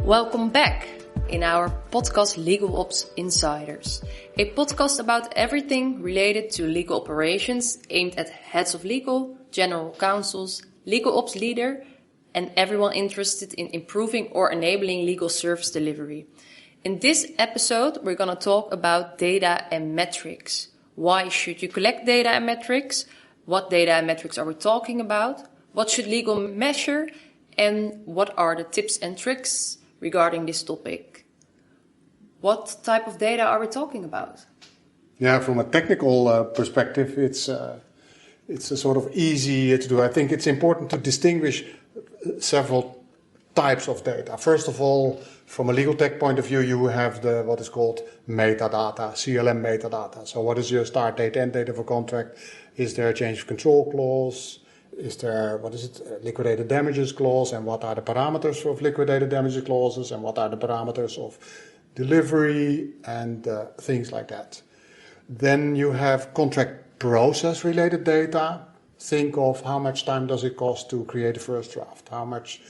Welcome back in our podcast Legal Ops Insiders, a podcast about everything related to legal operations aimed at heads of legal, general counsels, legal ops leader, and everyone interested in improving or enabling legal service delivery. In this episode, we're going to talk about data and metrics. Why should you collect data and metrics? What data and metrics are we talking about? What should legal measure? And what are the tips and tricks regarding this topic? What type of data are we talking about? Yeah, from a technical perspective, it's a sort of easy to do. I think it's important to distinguish several types of data. First of all, from a legal tech point of view, you have what is called metadata, CLM metadata. So what is your start date, end date of a contract? Is there a change of control clause? Is there, liquidated damages clause? And what are the parameters of liquidated damages clauses? And what are the parameters of delivery and things like that? Then you have contract process related data. Think of how much time does it cost to create a first draft? How much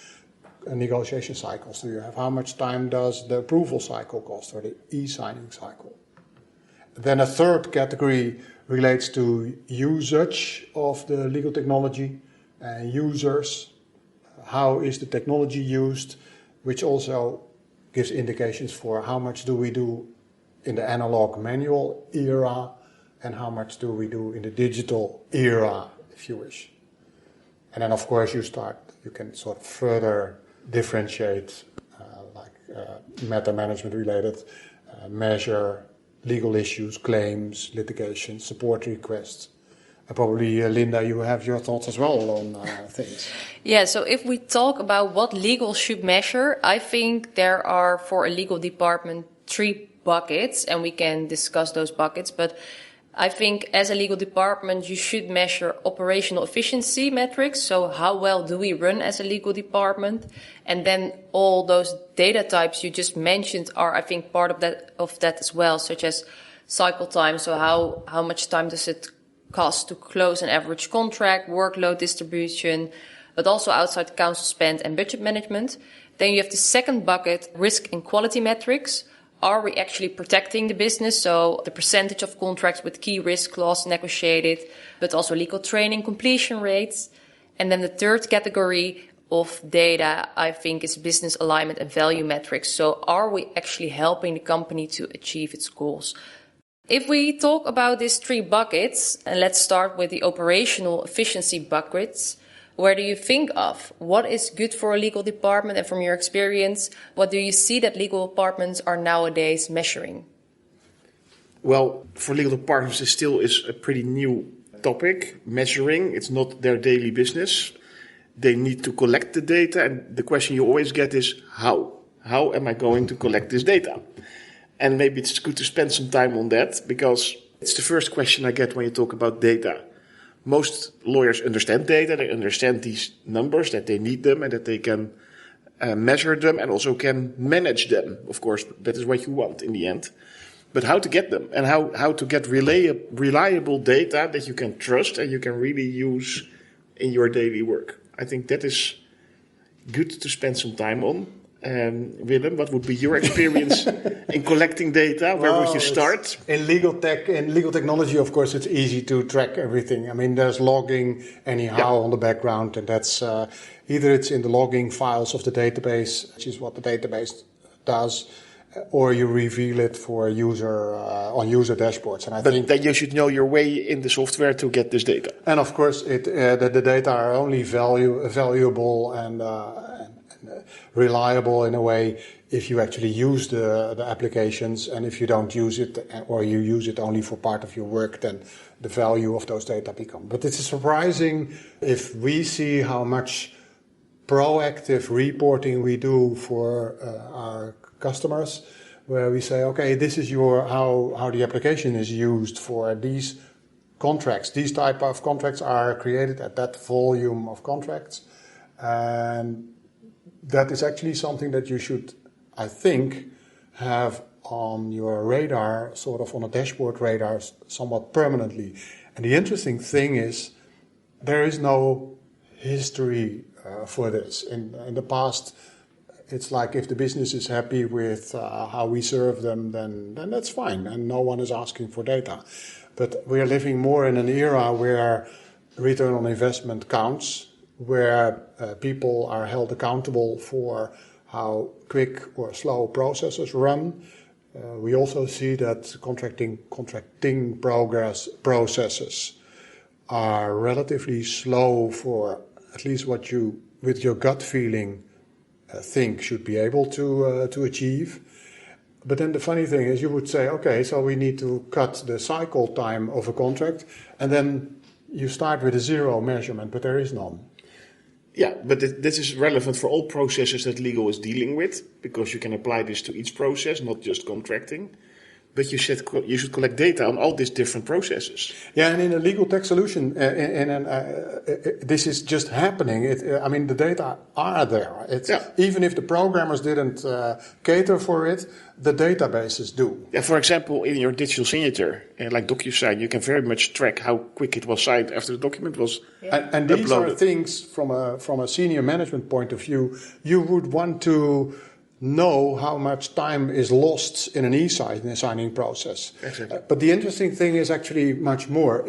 negotiation cycles do you have? How much time does the approval cycle cost or the e-signing cycle? Then a third category relates to usage of the legal technology, users, how is the technology used, which also gives indications for how much do we do in the analog manual era and how much do we do in the digital era, if you wish. And then of course you can sort of further differentiate matter management related, measure legal issues, claims, litigation, support requests. And probably, Linda, you have your thoughts as well on things. Yeah, so if we talk about what legal should measure, I think there are, for a legal department, 3 buckets, and we can discuss those buckets. But I think as a legal department, you should measure operational efficiency metrics. So how well do we run as a legal department? And then all those data types you just mentioned are, I think, part of that as well, such as cycle time. So how much time does it cost to close an average contract, workload distribution, but also outside counsel spend and budget management. Then you have the second bucket, risk and quality metrics. Are we actually protecting the business? So the percentage of contracts with key risk clause negotiated, but also legal training completion rates. And then the third category of data, I think, is business alignment and value metrics. So are we actually helping the company to achieve its goals? If we talk about these 3 buckets, and let's start with the operational efficiency buckets, where do you think of? What is good for a legal department? And from your experience, what do you see that legal departments are nowadays measuring? Well, for legal departments, it still is a pretty new topic. Measuring, it's not their daily business. They need to collect the data. And the question you always get is, how? How am I going to collect this data? And maybe it's good to spend some time on that, because it's the first question I get when you talk about data. Most lawyers understand data, they understand these numbers, that they need them and that they can measure them and also can manage them. Of course, that is what you want in the end. But how to get them and how to get reliable data that you can trust and you can really use in your daily work. I think that is good to spend some time on. Willem, what would be your experience in collecting data? Where would you start? In legal technology, of course, it's easy to track everything. I mean, there's logging anyhow on the background, and that's either it's in the logging files of the database, which is what the database does, or you reveal it for user on user dashboards. And I think that you should know your way in the software to get this data. And of course, the data are only valuable and reliable in a way if you actually use the applications, and if you don't use it or you use it only for part of your work, then the value of those data become. But it's surprising if we see how much proactive reporting we do for our customers, where we say, okay, this is how the application is used for these contracts. These type of contracts are created at that volume of contracts, and that is actually something that you should, I think, have on your radar, sort of on a dashboard radar, somewhat permanently. And the interesting thing is, there is no history for this. In the past, It's like if the business is happy with how we serve them, then that's fine, and no one is asking for data. But we are living more in an era where return on investment counts, where people are held accountable for how quick or slow processes run. We also see that contracting processes are relatively slow for at least what you, with your gut feeling, think should be able to achieve. But then the funny thing is, you would say, okay, so we need to cut the cycle time of a contract, and then you start with a zero measurement, but there is none. Yeah, but this is relevant for all processes that legal is dealing with, because you can apply this to each process, not just contracting. But you said you should collect data on all these different processes. Yeah, and in a legal tech solution, this is just happening. The data are there. Even if the programmers didn't cater for it, the databases do. Yeah, for example, in your digital signature, like DocuSign, you can very much track how quick it was signed after the document was and these uploaded. are things from a senior management point of view you would want to know how much time is lost in an e-signing process. Exactly. But the interesting thing is actually much more.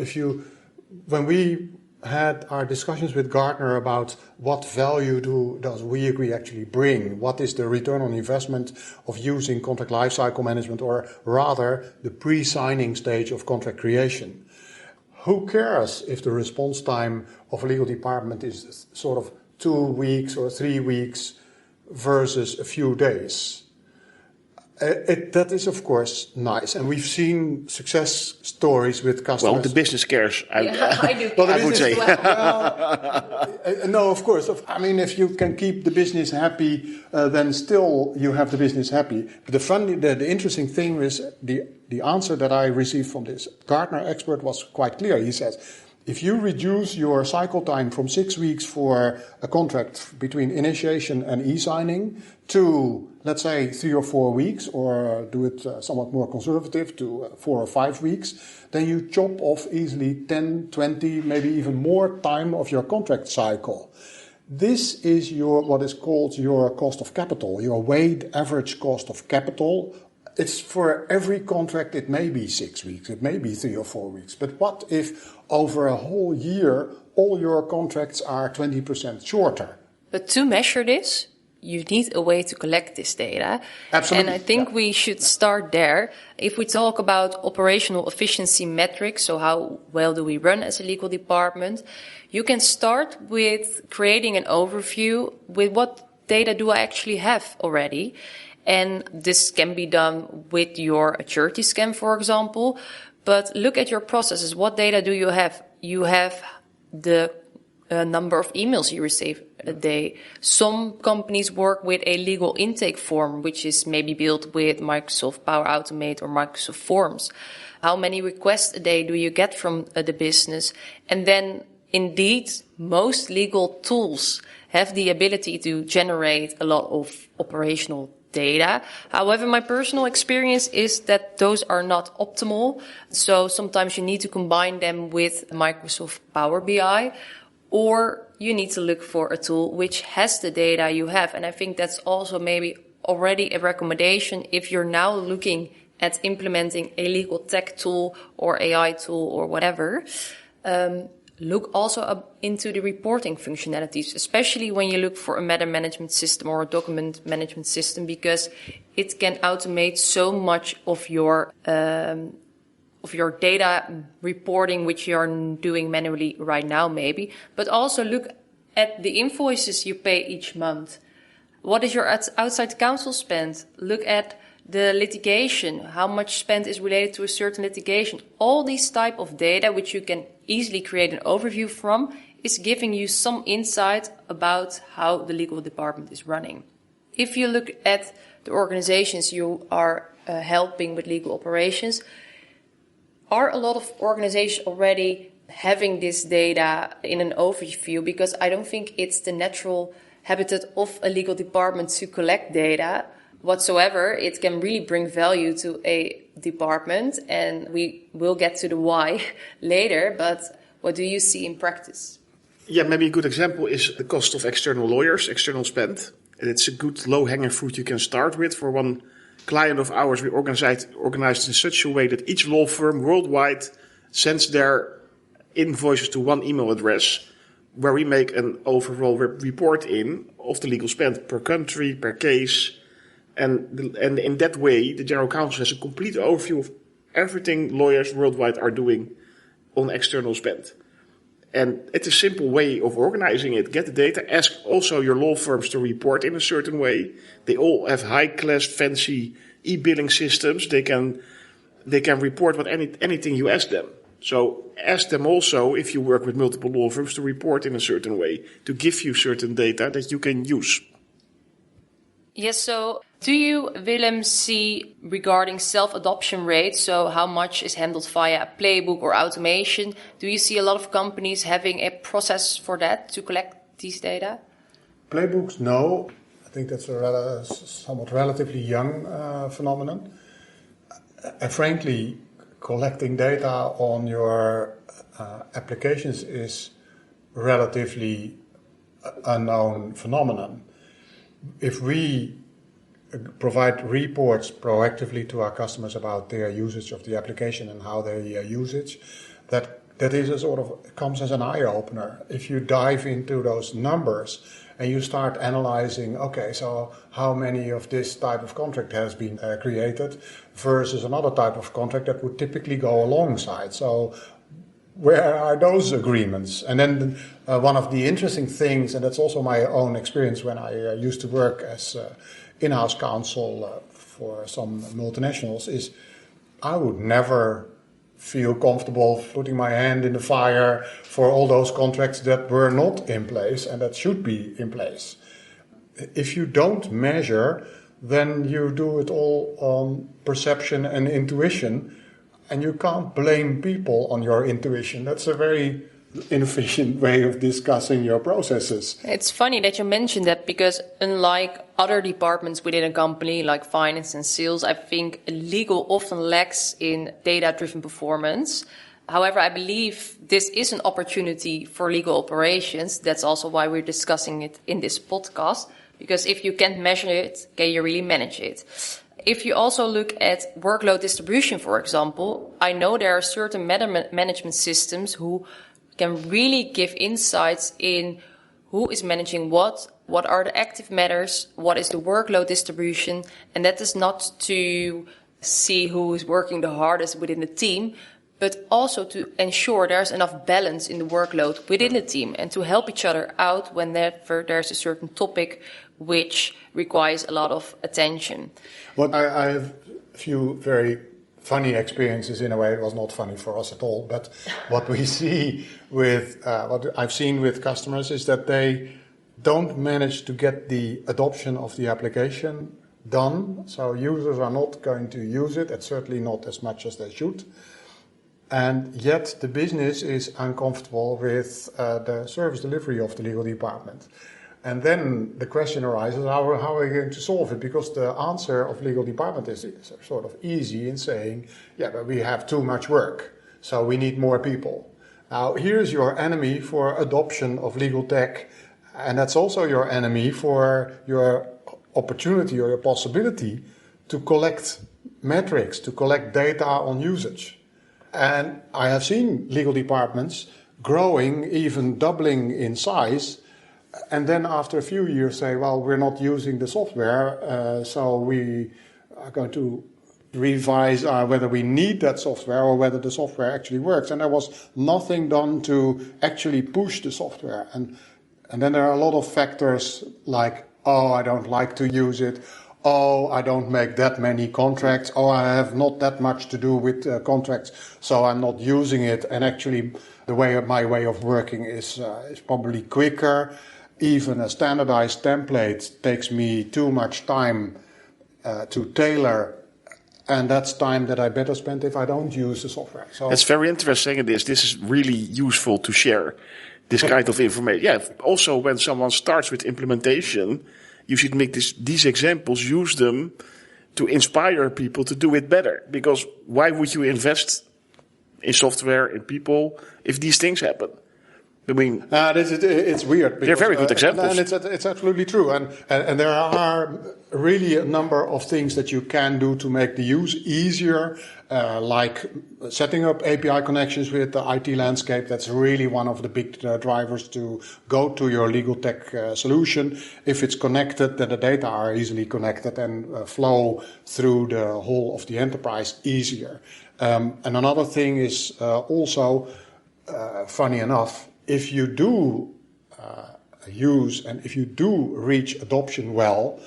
When we had our discussions with Gartner about what value does Weagree actually bring, what is the return on investment of using contract lifecycle management, or rather the pre-signing stage of contract creation. Who cares if the response time of a legal department is sort of 2 weeks or 3 weeks versus a few days? That is, of course, nice. And we've seen success stories with customers. Well, the business cares. I do. I would say. No, of course. If you can keep the business happy, then still you have the business happy. But the interesting thing is the answer that I received from this Gartner expert was quite clear. He says, if you reduce your cycle time from 6 weeks for a contract between initiation and e-signing to, let's say, 3 or 4 weeks, or do it somewhat more conservative to 4 or 5 weeks, then you chop off easily 10, 20, maybe even more time of your contract cycle. This is what is called your cost of capital, your weighted average cost of capital. It's for every contract, it may be 6 weeks, it may be 3 or 4 weeks. But what if over a whole year, all your contracts are 20% shorter? But to measure this, you need a way to collect this data. Absolutely. And I think we should start there. If we talk about operational efficiency metrics, so how well do we run as a legal department, you can start with creating an overview with what data do I actually have already. And this can be done with your maturity scan, for example. But look at your processes. What data do you have? You have the number of emails you receive a day. Some companies work with a legal intake form, which is maybe built with Microsoft Power Automate or Microsoft Forms. How many requests a day do you get from the business? And then, indeed, most legal tools have the ability to generate a lot of operational data. However, my personal experience is that those are not optimal. So sometimes you need to combine them with Microsoft Power BI, or you need to look for a tool which has the data you have. And I think that's also maybe already a recommendation if you're now looking at implementing a legal tech tool or AI tool or whatever. Look also into the reporting functionalities, especially when you look for a matter management system or a document management system, because it can automate so much of your data reporting, which you are doing manually right now, maybe. But also look at the invoices you pay each month. What is your outside counsel spend? Look at the litigation, how much spend is related to a certain litigation. All these type of data, which you can easily create an overview from, is giving you some insight about how the legal department is running. If you look at the organizations you are helping with legal operations, are a lot of organizations already having this data in an overview? Because I don't think it's the natural habitat of a legal department to collect data whatsoever. It can really bring value to a department, and we will get to the why later, but what do you see in practice? Yeah, maybe a good example is the cost of external lawyers, external spend. And it's a good low-hanging fruit you can start with. For one client of ours, we organized in such a way that each law firm worldwide sends their invoices to one email address, where we make an overall report of the legal spend per country, per case. And in that way, the General Counsel has a complete overview of everything lawyers worldwide are doing on external spend. And it's a simple way of organizing it. Get the data, ask also your law firms to report in a certain way. They all have high-class, fancy e-billing systems. They can report anything you ask them. So ask them also, if you work with multiple law firms, to report in a certain way, to give you certain data that you can use. Yes, so do you, Willem, see regarding self-adoption rates, so how much is handled via a playbook or automation, do you see a lot of companies having a process for that to collect these data? Playbooks, no. I think that's a somewhat relatively young phenomenon. And frankly, collecting data on your applications is relatively unknown phenomenon. If we provide reports proactively to our customers about their usage of the application and how they use it, that is a sort of comes as an eye opener. If you dive into those numbers and you start analyzing, okay, so how many of this type of contract has been created versus another type of contract that would typically go alongside. So where are those agreements? And then one of the interesting things, and that's also my own experience when I used to work as in-house counsel for some multinationals, is I would never feel comfortable putting my hand in the fire for all those contracts that were not in place and that should be in place. If you don't measure, then you do it all on perception and intuition, and you can't blame people on your intuition. That's a very inefficient way of discussing your processes. It's funny that you mentioned that, because unlike other departments within a company like finance and sales, I think legal often lacks in data-driven performance. However, I believe this is an opportunity for legal operations. That's also why we're discussing it in this podcast, because if you can't measure it, can you really manage it? If you also look at workload distribution, for example, I know there are certain management systems who can really give insights in who is managing what are the active matters, what is the workload distribution, and that is not to see who is working the hardest within the team, but also to ensure there's enough balance in the workload within the team and to help each other out whenever there's a certain topic which requires a lot of attention. Well, I have a few very funny experiences. In a way, it was not funny for us at all, but what we see with, what I've seen with customers is that they don't manage to get the adoption of the application done. So users are not going to use it, and certainly not as much as they should. And yet the business is uncomfortable with the service delivery of the legal department. And then the question arises, how are we going to solve it? Because the answer of legal department is sort of easy in saying, yeah, but we have too much work, so we need more people. Now, here's your enemy for adoption of legal tech, and that's also your enemy for your opportunity or your possibility to collect metrics, to collect data on usage. And I have seen legal departments growing, even doubling in size, and then after a few years say, well, we're not using the software, so we are going to revise whether we need that software or whether the software actually works. And there was nothing done to actually push the software. And then there are a lot of factors like, oh, I don't like to use it. Oh, I don't make that many contracts. Oh, I have not that much to do with contracts, so I'm not using it. And actually, my way of working is probably quicker. Even a standardized template takes me too much time to tailor, and that's time that I better spend if I don't use the software. So that's very interesting. This is really useful to share this kind of information. Yeah. Also, when someone starts with implementation, you should make these examples, use them to inspire people to do it better. Because why would you invest in software, in people, if these things happen? I mean, it's weird. Because, they're very good examples. And it's absolutely true. And there are really a number of things that you can do to make the use easier, like setting up API connections with the IT landscape. That's really one of the big drivers to go to your legal tech solution. If it's connected, then the data are easily connected and flow through the whole of the enterprise easier. And another thing is also, funny enough, if you do use and if you do reach adoption well,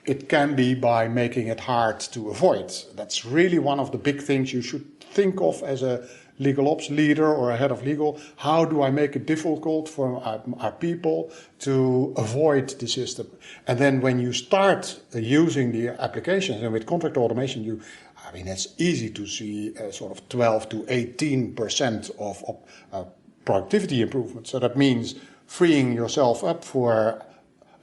it can be by making it hard to avoid. That's really one of the big things you should think of as a legal ops leader or a head of legal. How do I make it difficult for our people to avoid the system? And then when you start using the applications, and with contract automation, it's easy to see sort of 12 to 18% of productivity improvement. So that means freeing yourself up for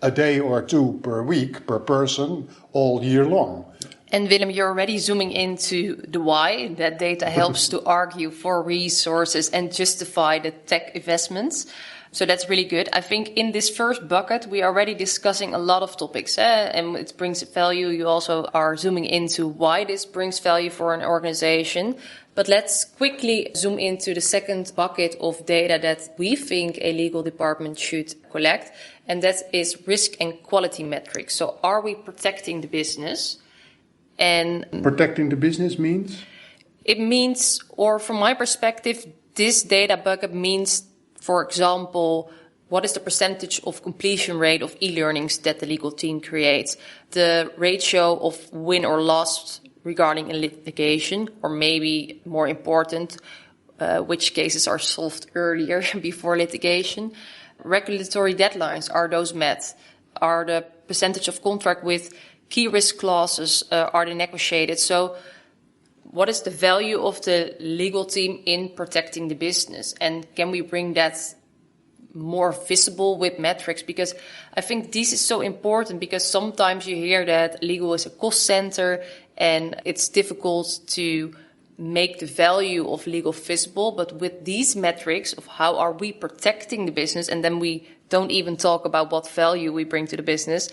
a day or two per week per person all year long. And Willem, you're already zooming into the why. That data helps to argue for resources and justify the tech investments. So that's really good. I think in this first bucket, we are already discussing a lot of topics, and it brings value. You also are zooming into why this brings value for an organization. But let's quickly zoom into the second bucket of data that we think a legal department should collect, and that is risk and quality metrics. So are we protecting the business? And protecting the business means? It means, or from my perspective, this data bucket means, for example, what is the percentage of completion rate of e-learnings that the legal team creates? The ratio of win or loss regarding a litigation, or maybe more important, which cases are solved earlier before litigation. Regulatory deadlines, are those met? Are the percentage of contract with key risk clauses, are they negotiated? So what is the value of the legal team in protecting the business? And can we bring that more visible with metrics? Because I think this is so important, because sometimes you hear that legal is a cost center and it's difficult to make the value of legal visible. But with these metrics of how are we protecting the business, and then we don't even talk about what value we bring to the business.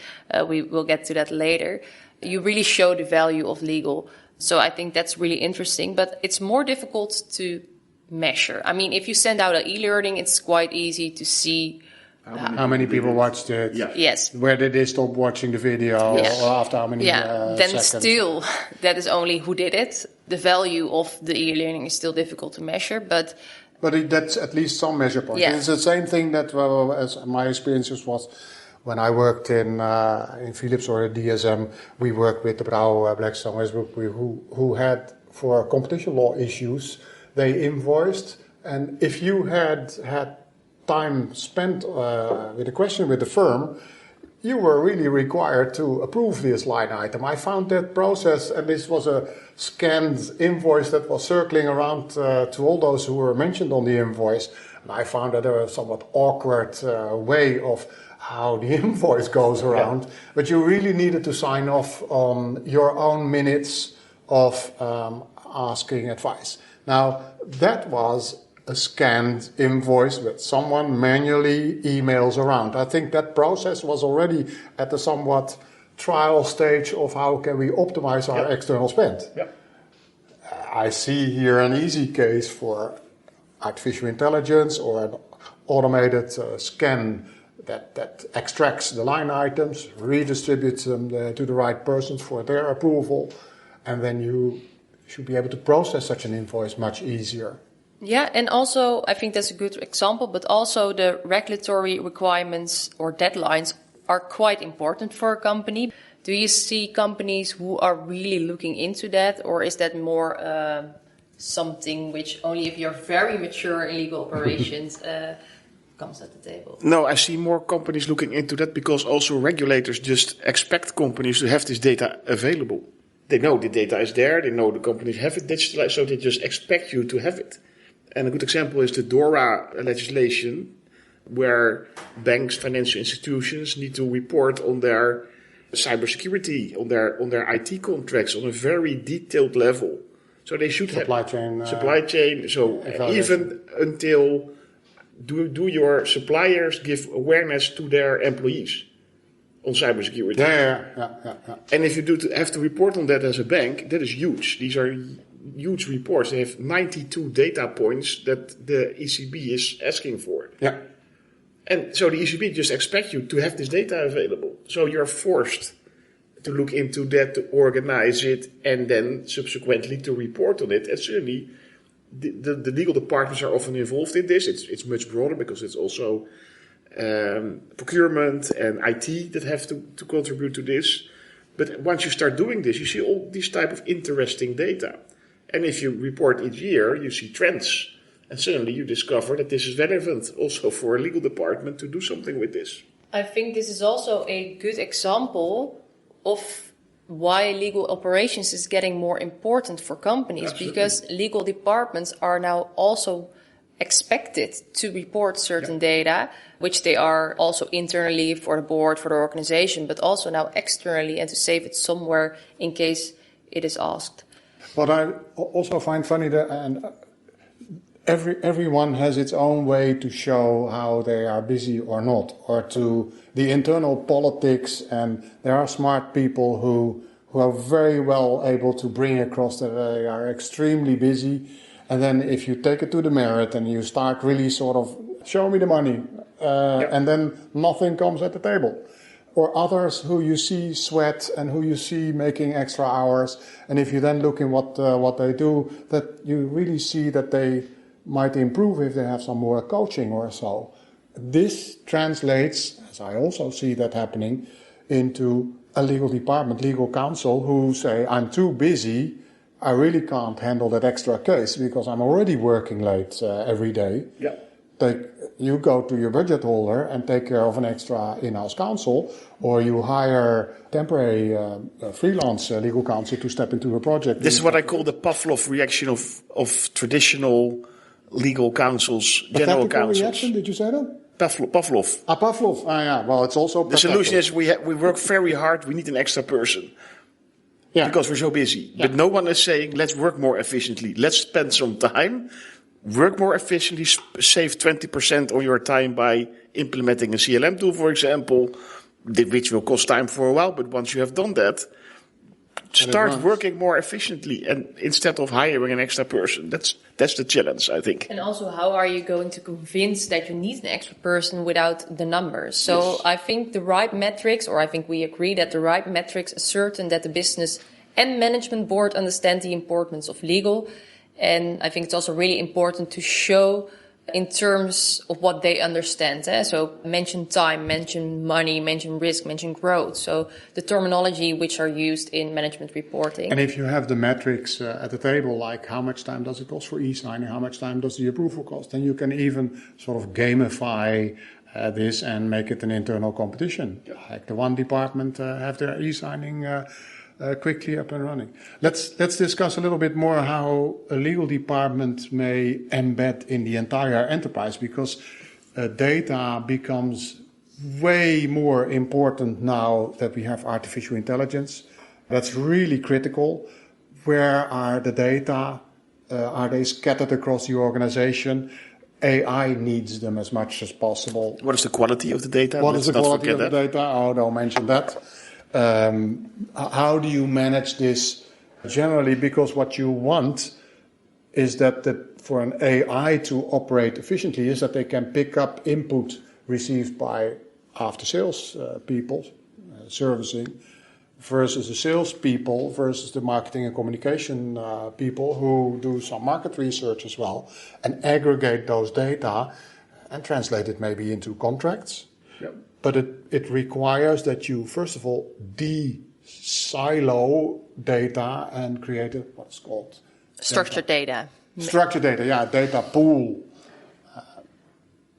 We will get to that later. You really show the value of legal. So I think that's really interesting, but it's more difficult to measure. I mean, if you send out an e-learning, it's quite easy to see how many people watched it. Yeah. Yes. Where did they stop watching the video? Yeah. Or after how many then seconds? Still, that is only who did it. The value of the e-learning is still difficult to measure, but that's at least some measure point. Yeah. It's the same thing that, as my experiences was when I worked in Philips or DSM, we worked with the Brouw Blackstone Westbrook, who had, for competition law issues, they invoiced, and if you had time spent with a question with the firm, you were really required to approve this line item. I found that process, and this was a scanned invoice that was circling around to all those who were mentioned on the invoice. And I found that a somewhat awkward way of how the invoice goes around. Yeah. But you really needed to sign off on your own minutes of asking advice. Now, that was a scanned invoice that someone manually emails around. I think that process was already at the somewhat trial stage of how can we optimize our external spend. Yep. I see here an easy case for artificial intelligence or an automated scan that extracts the line items, redistributes them to the right persons for their approval, and then you should be able to process such an invoice much easier. Yeah, and also I think that's a good example, but also the regulatory requirements or deadlines are quite important for a company. Do you see companies who are really looking into that, or is that more something which only if you're very mature in legal operations comes at the table? No, I see more companies looking into that, because also regulators just expect companies to have this data available. They know the data is there, they know the companies have it digitalized, so they just expect you to have it. And a good example is the DORA legislation, where banks, financial institutions need to report on their cybersecurity, on their IT contracts on a very detailed level. So they should supply have chain. Supply chain. So even until Do your suppliers give awareness to their employees on cybersecurity? Yeah. And if you have to report on that as a bank, that is huge. These are huge reports. They have 92 data points that the ECB is asking for. Yeah. And so the ECB just expects you to have this data available. So you're forced to look into that, to organize it, and then subsequently to report on it. And certainly the legal departments are often involved in this. It's much broader because it's also procurement and IT that have to contribute to this. But once you start doing this, you see all these type of interesting data. And if you report each year, you see trends. And suddenly you discover that this is relevant also for a legal department to do something with this. I think this is also a good example of why legal operations is getting more important for companies. Absolutely. Because legal departments are now also expected to report certain data, which they are also internally for the board, for the organization, but also now externally, and to save it somewhere in case it is asked. What I also find funny that everyone has its own way to show how they are busy or not, or to the internal politics, and there are smart people who are very well able to bring across that they are extremely busy. And then if you take it to the merit and you start really sort of, show me the money, and then nothing comes at the table. Or others who you see sweat and who you see making extra hours. And if you then look in what they do, that you really see that they might improve if they have some more coaching or so. This translates, as I also see that happening, into a legal department, legal counsel who say, I'm too busy, I really can't handle that extra case because I'm already working late every day. Yeah. You go to your budget holder and take care of an extra in-house counsel, or you hire temporary freelance legal counsel to step into a project. This is what I call the Pavlov reaction of traditional legal counsels, general counsels. Reaction, did you say that? Pavlov. Pavlov. Yeah. Well, it's also the solution is we work very hard. We need an extra person. Yeah. Because we're so busy. Yeah. But no one is saying, let's work more efficiently. Let's spend some time, work more efficiently, save 20% on your time by implementing a CLM tool, for example, which will cost time for a while. But once you have done that, start working more efficiently and instead of hiring an extra person. That's the challenge, I think. And also, how are you going to convince that you need an extra person without the numbers? So yes. I think the right metrics, or I think we agree that the right metrics are certain that the business and management board understand the importance of legal. And I think it's also really important to show in terms of what they understand. So mention time, mention money, mention risk, mention growth. So the terminology which are used in management reporting. And if you have the metrics at the table, like how much time does it cost for e-signing, how much time does the approval cost, then you can even sort of gamify this and make it an internal competition. Like the one department have their e-signing quickly up and running. Let's discuss a little bit more how a legal department may embed in the entire enterprise, because data becomes way more important now that we have artificial intelligence. That's really critical. Where are the data? Are they scattered across the organization? AI needs them as much as possible. What is the quality of the data? What is the quality of the data? Oh, don't mention that. How do you manage this generally? Because what you want is that for an AI to operate efficiently is that they can pick up input received by after-sales people, servicing, versus the sales people, versus the marketing and communication people who do some market research as well, and aggregate those data and translate it maybe into contracts. Yep. But it requires that you, first of all, de-silo data and create what's called structured data. Structured data, yeah, data pool.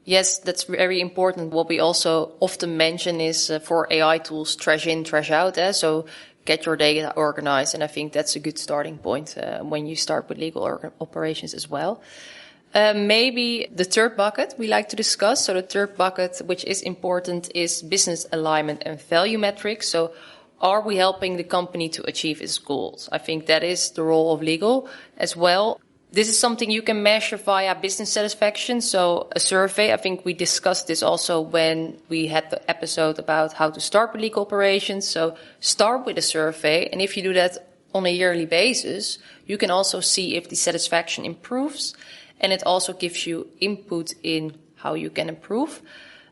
Yes, that's very important. What we also often mention is for AI tools, trash in, trash out. So get your data organized. And I think that's a good starting point when you start with legal operations as well. Maybe the third bucket we like to discuss. So the third bucket, which is important, is business alignment and value metrics. So are we helping the company to achieve its goals? I think that is the role of legal as well. This is something you can measure via business satisfaction. So a survey, I think we discussed this also when we had the episode about how to start with legal operations. So start with a survey. And if you do that on a yearly basis, you can also see if the satisfaction improves. And it also gives you input in how you can improve.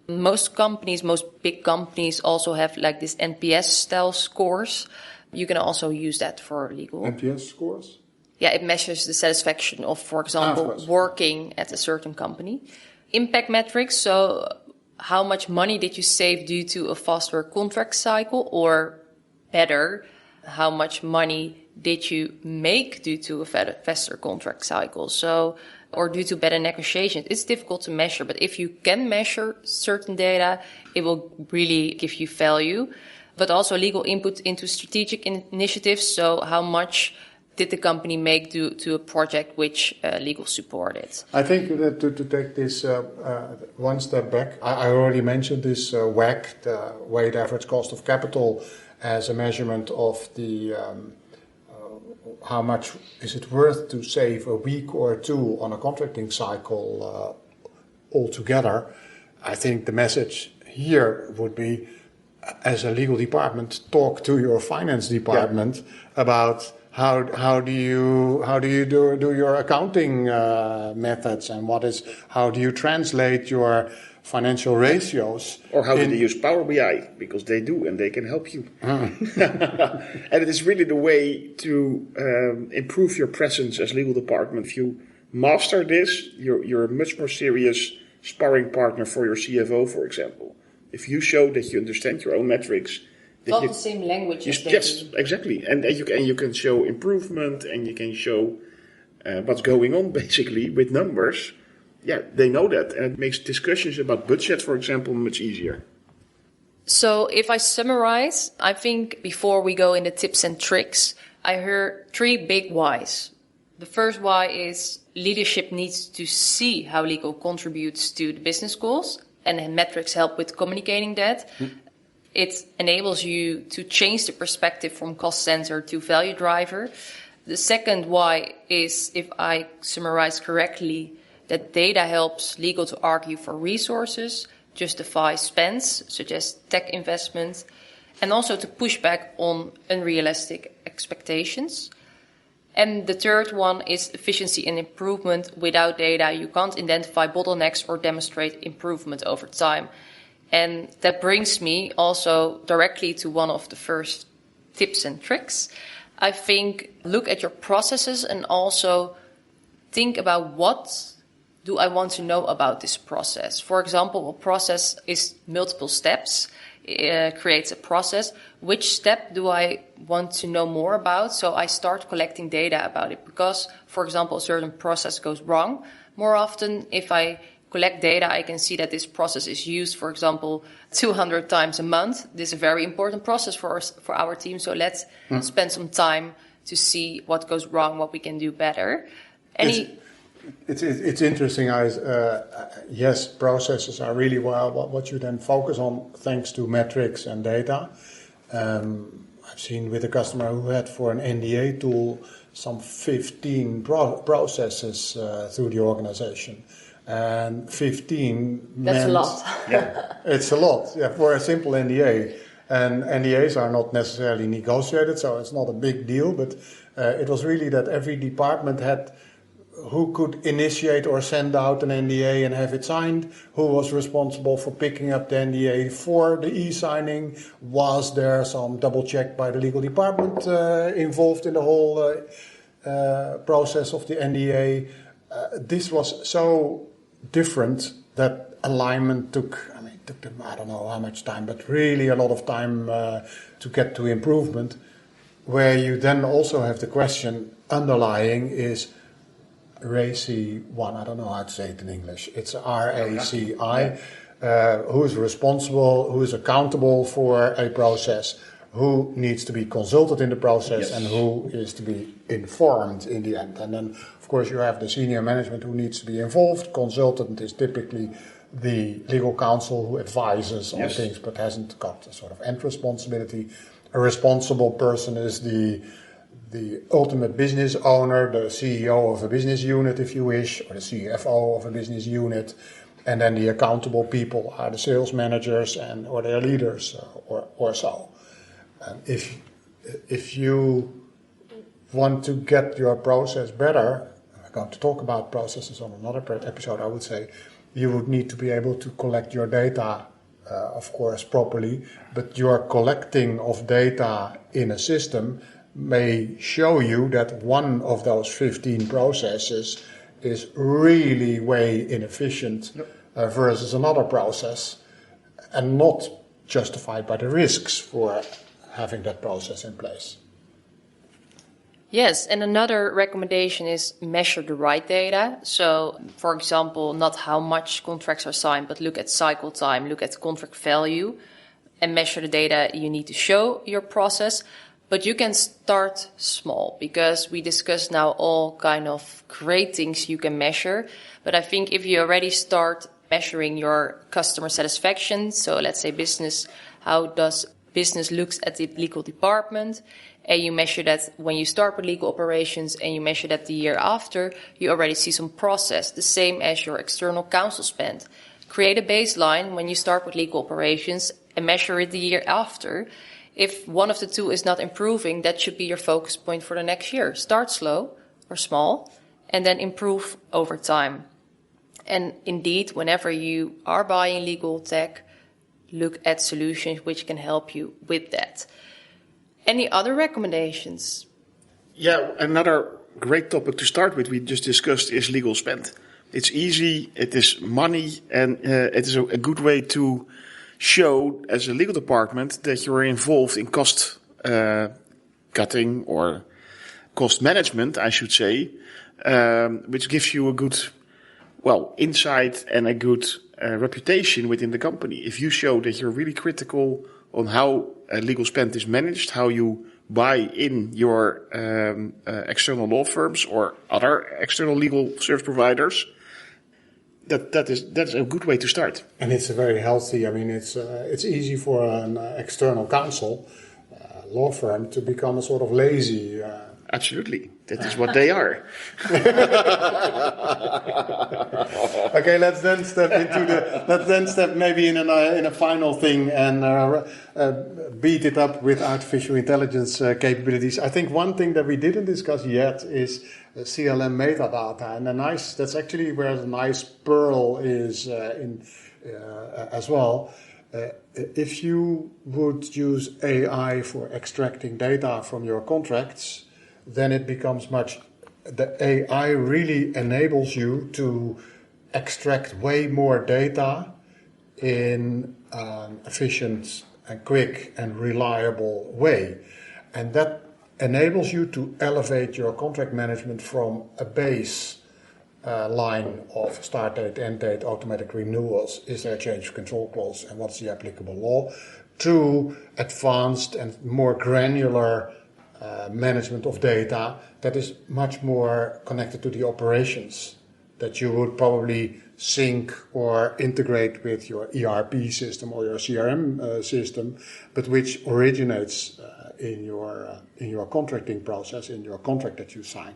Most companies, most big companies also have like this NPS style scores. You can also use that for legal. NPS scores? Yeah, it measures the satisfaction of, for example, working at a certain company. Impact metrics, so how much money did you save due to a faster contract cycle, or better, how much money did you make due to a faster contract cycle? So, or due to better negotiations. It's difficult to measure, but if you can measure certain data, it will really give you value. But also legal input into strategic initiatives, so how much did the company make due to a project which legal supported? I think that to take this one step back, I already mentioned this WACC, the weighted average cost of capital, as a measurement of the how much is it worth to save a week or two on a contracting cycle altogether. I think the message here would be, as a legal department, talk to your finance department about how do you do your accounting methods, and how do you translate your financial ratios, or how do they use Power BI, because they do and they can help you. And it is really the way to improve your presence as legal department. If you master this, you're a much more serious sparring partner for your CFO, for example. If you show that you understand your own metrics, talk the same language. Yes, exactly, and you can show improvement, and you can show what's going on basically with numbers. Yeah, they know that, and it makes discussions about budget, for example, much easier. So if I summarize, I think before we go into tips and tricks, I heard 3 big whys. The first why is leadership needs to see how legal contributes to the business goals, and metrics help with communicating that. It enables you to change the perspective from cost center to value driver. The second why is, if I summarize correctly, that data helps legal to argue for resources, justify spends, such as tech investment, and also to push back on unrealistic expectations. And the third one is efficiency and improvement. Without data, you can't identify bottlenecks or demonstrate improvement over time. And that brings me also directly to one of the first tips and tricks. I think look at your processes and also think about what do I want to know about this process. For example, a process is multiple steps. It creates a process. Which step do I want to know more about? So I start collecting data about it because, for example, a certain process goes wrong. More often, if I collect data, I can see that this process is used, for example, 200 times a month. This is a very important process for our team. So let's spend some time to see what goes wrong, what we can do better. It's interesting. Yes, processes are really what you then focus on thanks to metrics and data. I've seen with a customer who had for an NDA tool some 15 processes through the organization. And 15 That's a lot. Yeah, it's a lot, yeah, for a simple NDA. And NDAs are not necessarily negotiated, so it's not a big deal. But it was really that every department had who could initiate or send out an NDA and have it signed, who was responsible for picking up the NDA for the e-signing, was there some double check by the legal department involved in the whole process of the NDA. This was so different that alignment took them, I don't know how much time, but really a lot of time to get to improvement, where you then also have the question underlying is RACI, I don't know how to say it in English. It's RACI. Who is responsible, who is accountable for a process, who needs to be consulted in the process, and who is to be informed in the end. And then, of course, you have the senior management who needs to be involved. Consultant is typically the legal counsel who advises on things but hasn't got a sort of end responsibility. A responsible person is the the ultimate business owner, the CEO of a business unit, if you wish, or the CFO of a business unit, and then the accountable people are the sales managers and or their leaders or so. And if you want to get your process better, I'm going to talk about processes on another episode, I would say, you would need to be able to collect your data, of course, properly, but your collecting of data in a system may show you that one of those 15 processes is really way inefficient versus another process, and not justified by the risks for having that process in place. Yes, and another recommendation is measure the right data. So, for example, not how much contracts are signed, but look at cycle time, look at contract value, and measure the data you need to show your process. But you can start small, because we discussed now all kind of great things you can measure. But I think if you already start measuring your customer satisfaction, so let's say business, how does business looks at the legal department, and you measure that when you start with legal operations and you measure that the year after, you already see some process, the same as your external counsel spend. Create a baseline when you start with legal operations and measure it the year after. If one of the two is not improving, that should be your focus point for the next year. Start slow or small and then improve over time. And indeed, whenever you are buying legal tech, look at solutions which can help you with that. Any other recommendations? Yeah, another great topic to start with, we just discussed, is legal spend. It's easy, it is money, and it is a good way to show as a legal department that you're involved in cost cutting or cost management, I should say, which gives you a good, insight and a good reputation within the company. If you show that you're really critical on how legal spend is managed, how you buy in your external law firms or other external legal service providers, that's a good way to start. And it's a very healthy. I mean, it's easy for an external counsel law firm to become a sort of lazy. Absolutely, that is what they are. Okay, let's then step maybe in a final thing and beat it up with artificial intelligence capabilities. I think one thing that we didn't discuss yet is CLM metadata, and that's actually where the nice pearl is as well. If you would use AI for extracting data from your contracts, then it becomes the AI really enables you to extract way more data in an efficient and quick and reliable way. And that enables you to elevate your contract management from a base line of start date, end date, automatic renewals, is there a change of control clause, and what's the applicable law, to advanced and more granular management of data that is much more connected to the operations that you would probably sync or integrate with your ERP system or your CRM system, but which originates in your contracting process, in your contract that you sign.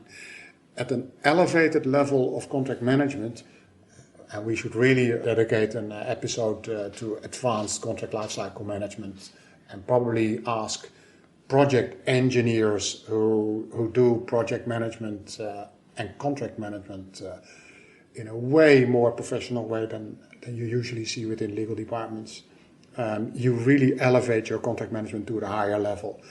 At an elevated level of contract management, and we should really dedicate an episode to advanced contract lifecycle management, and probably ask project engineers who do project management and contract management in a way more professional way than you usually see within legal departments. You really elevate your contract management to a higher level.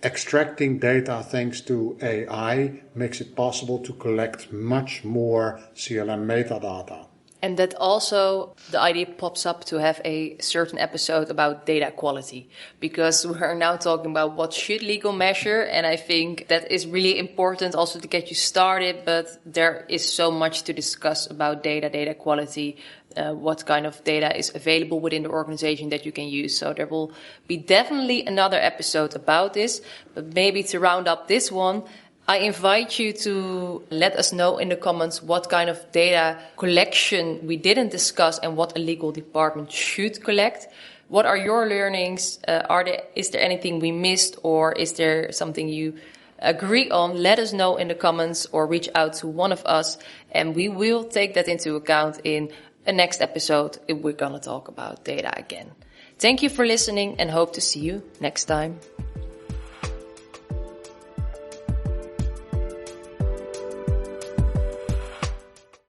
Extracting data thanks to AI makes it possible to collect much more CLM metadata. And that also, the idea pops up to have a certain episode about data quality, because we're now talking about what should legal measure. And I think that is really important also to get you started. But there is so much to discuss about data quality, what kind of data is available within the organization that you can use. So there will be definitely another episode about this. But maybe to round up this one, I invite you to let us know in the comments what kind of data collection we didn't discuss and what a legal department should collect. What are your learnings? Is there anything we missed, or is there something you agree on, let us know in the comments or reach out to one of us, and we will take that into account in a next episode if we're gonna talk about data again. Thank you for listening and hope to see you next time.